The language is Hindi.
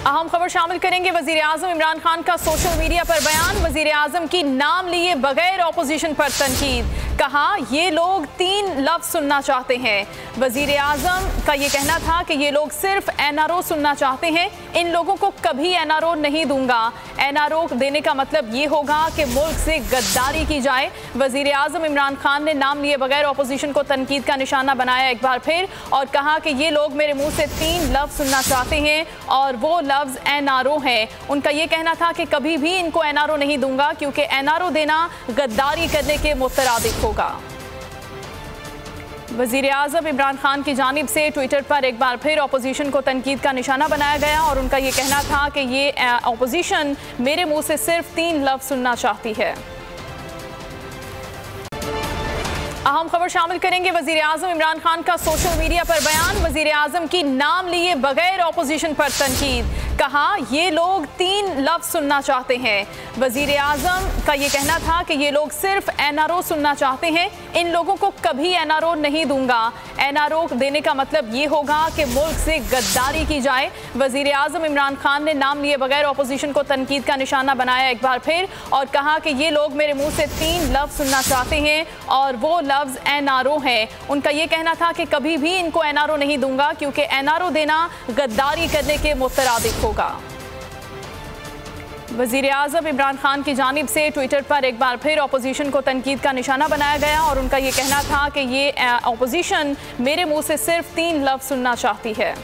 अहम खबर शामिल करेंगे। वजीर आजम इमरान खान का सोशल मीडिया पर बयान। वजीर आजम की नाम लिए बगैर ऑपोजिशन पर तनकीद। कहा ये लोग 3 लफ्ज सुनना चाहते हैं। वजीर आजम का ये कहना था कि ये लोग सिर्फ NRO सुनना चाहते हैं, इन लोगों को कभी NRO नहीं दूंगा। NRO देने का मतलब ये होगा कि मुल्क से गद्दारी की जाए। वजीर आजम इमरान खान ने नाम लिए बगैर ऑपोजिशन को तनकीद का निशाना बनाया एक बार फिर और कहा कि ये लोग मेरे मुंह से 3 लफ्ज सुनना चाहते हैं और वो लफ्ज NRO है। उनका ये कहना था कि कभी भी इनको NRO नहीं दूंगा क्योंकि NRO देना गद्दारी करने के मुतरादिक होगा। वजीर आजम इमरान खान की जानिब से ट्विटर पर एक बार फिर अपोजिशन को तनकीद का निशाना बनाया गया और उनका ये कहना था कि ये अपोजिशन मेरे मुंह से सिर्फ 3 लफ्ज सुनना चाहती है। अहम खबर शामिल करेंगे। वजीर आजम इमरान खान का सोशल मीडिया पर बयान। वजीर आजम की नाम लिए बगैर ऑपोजिशन पर तनकीद। कहा ये लोग 3 लफ्ज सुनना चाहते हैं। वजीर आजम का ये कहना था कि ये लोग सिर्फ NRO सुनना चाहते हैं, इन लोगों को कभी NRO नहीं दूंगा। NRO देने का मतलब ये होगा कि मुल्क से गद्दारी की जाए। वजीर आजम इमरान खान ने नाम लिए बगैर ऑपोजिशन को तनकीद का निशाना बनाया एक बार फिर और कहा कि ये लोग मेरे मुंह से 3 लफ्ज सुनना चाहते हैं और वो लफ्ज NRO है। उनका ये कहना था कि कभी भी इनको NRO नहीं दूंगा क्योंकि NRO देना गद्दारी करने के मुतरादिक होगा। वजीर आजम इमरान खान की जानिब से ट्विटर पर एक बार फिर अपोजिशन को तनकीद का निशाना बनाया गया और उनका ये कहना था कि ये अपोजिशन मेरे मुंह से सिर्फ 3 लफ्ज सुनना चाहती है।